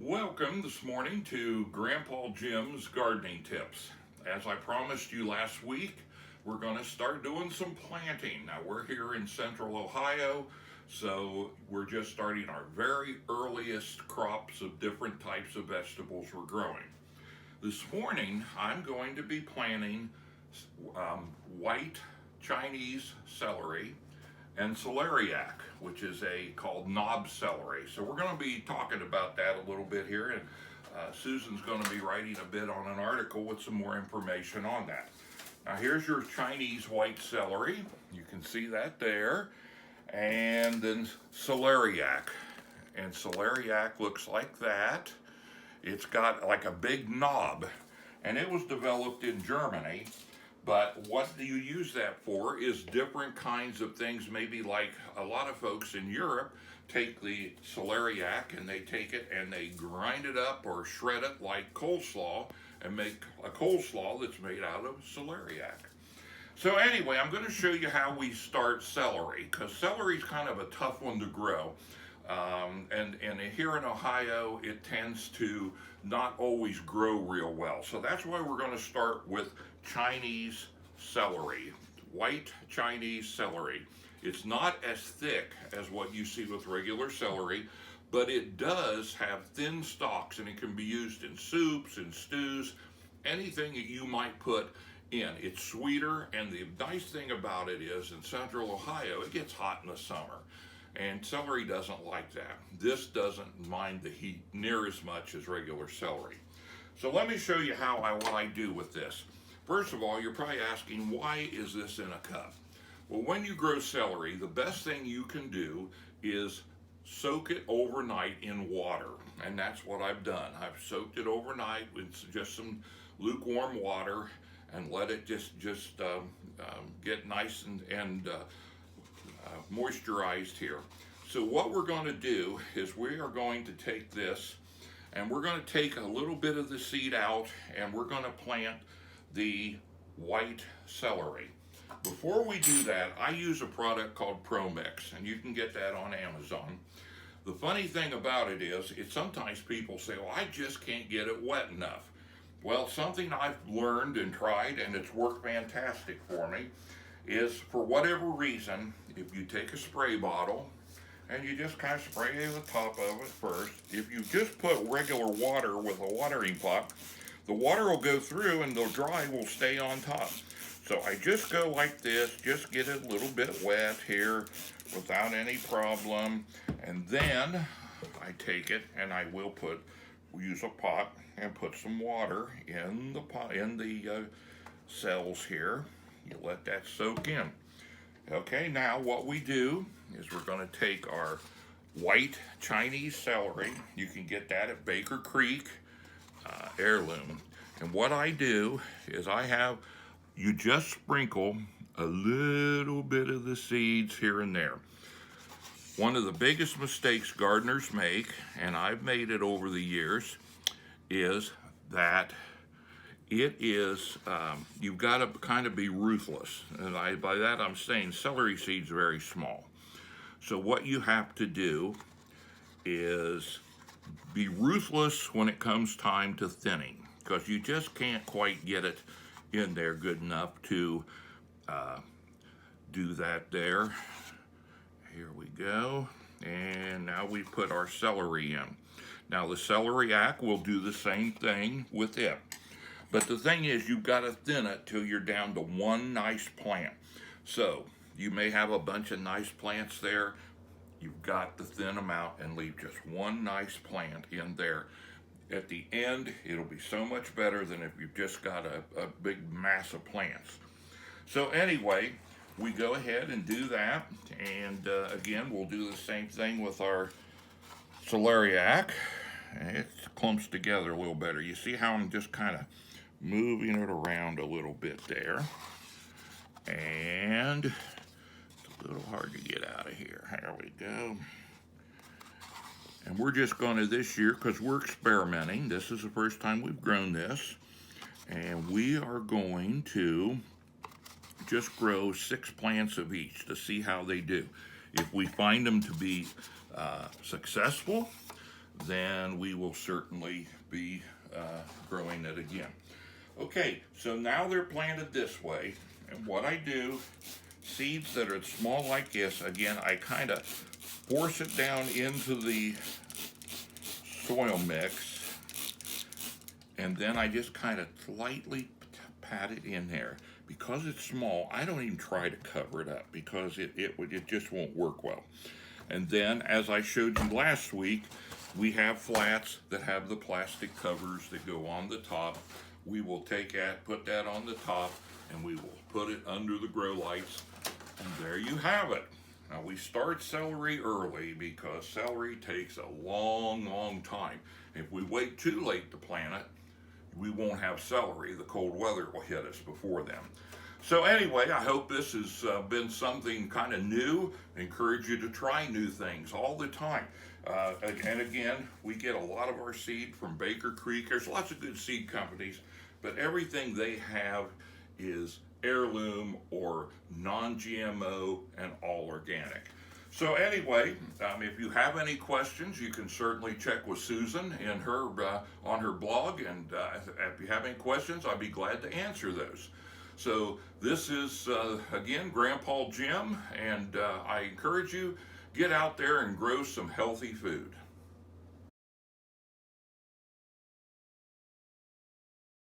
Welcome this morning to Grandpa Jim's Gardening Tips. As I promised you last week, we're going to start doing some planting. Now, we're here in central Ohio, so we're just starting our very earliest crops of different types of vegetables we're growing. This morning, I'm going to be planting white Chinese celery and celeriac, which is called knob celery. So we're going to be talking about that a little bit here, and Susan's going to be writing a bit on an article with some more information on that. Now here's your Chinese white celery. You can see that there. And then celeriac. And celeriac looks like that. It's got like a big knob, and it was developed in Germany. But what do you use that for is different kinds of things. Maybe like a lot of folks in Europe take the celeriac and they take it and they grind it up or shred it like coleslaw and make a coleslaw that's made out of celeriac. So anyway, I'm going to show you how we start celery, because celery is kind of a tough one to grow. And here in Ohio, it tends to not always grow real well. So that's why we're going to start with Chinese celery, white Chinese celery. It's not as thick as what you see with regular celery, but it does have thin stalks, and it can be used in soups and stews, anything that you might put in. It's sweeter, and the nice thing about it is in central Ohio, it gets hot in the summer. And celery doesn't like that. This doesn't mind the heat near as much as regular celery. So let me show you what I do with this. First of all, you're probably asking, why is this in a cup? Well, when you grow celery, the best thing you can do is soak it overnight in water. And that's what I've done. I've soaked it overnight with just some lukewarm water and let it just get nice and moisturized here. So what we're going to do is we are going to take this and we're going to take a little bit of the seed out, and we're going to plant the white celery. Before we do that, I use a product called ProMix, and you can get that on Amazon. The funny thing about it is, sometimes people say, well, I just can't get it wet enough. Well, something I've learned and tried, and it's worked fantastic for me, is for whatever reason, if you take a spray bottle and you just kind of spray the top of it first, if you just put regular water with a watering pot, the water will go through and the dry will stay on top. So I just go like this, just get it a little bit wet here without any problem, and then I take it and I will use a pot and put some water in the pot, in the cells here. You let that soak in. Okay, now what we do is we're going to take our white Chinese celery. You can get that at Baker Creek, heirloom. And what I do is you just sprinkle a little bit of the seeds here and there. One of the biggest mistakes gardeners make, and I've made it over the years, is that you've got to kind of be ruthless. And by that I'm saying celery seeds are very small. So what you have to do is be ruthless when it comes time to thinning, because you just can't quite get it in there good enough to do that there. Here we go. And now we put our celery in. Now the celeriac will do the same thing with it. But the thing is, you've got to thin it till you're down to one nice plant. So you may have a bunch of nice plants there. You've got to thin them out and leave just one nice plant in there. At the end, it'll be so much better than if you've just got a big mass of plants. So anyway, we go ahead and do that. And again, we'll do the same thing with our celeriac. It clumps together a little better. You see how I'm just kind of moving it around a little bit there. And it's a little hard to get out of here. There we go. And we're just going to this year, because we're experimenting, this is the first time we've grown this, and we are going to just grow 6 plants of each to see how they do. If we find them to be successful, then we will certainly be growing it again. Okay, so now they're planted this way, and what I do, seeds that are small like this, again, I kind of force it down into the soil mix, and then I just kind of lightly pat it in there. Because it's small, I don't even try to cover it up because it just won't work well. And then, as I showed you last week, we have flats that have the plastic covers that go on the top. We will take that, put that on the top, and we will put it under the grow lights, and there you have it. Now we start celery early because celery takes a long time. If we wait too late to plant it, we won't have celery. The cold weather will hit us before then. So anyway, I hope this has been something kind of new. I encourage you to try new things all the time. And again, we get a lot of our seed from Baker Creek. There's lots of good seed companies, but everything they have is heirloom or non-GMO and all organic. So anyway, if you have any questions, you can certainly check with Susan in her on her blog, and if you have any questions, I'd be glad to answer those. So this is, again, Grandpa Jim, and I encourage you, get out there and grow some healthy food.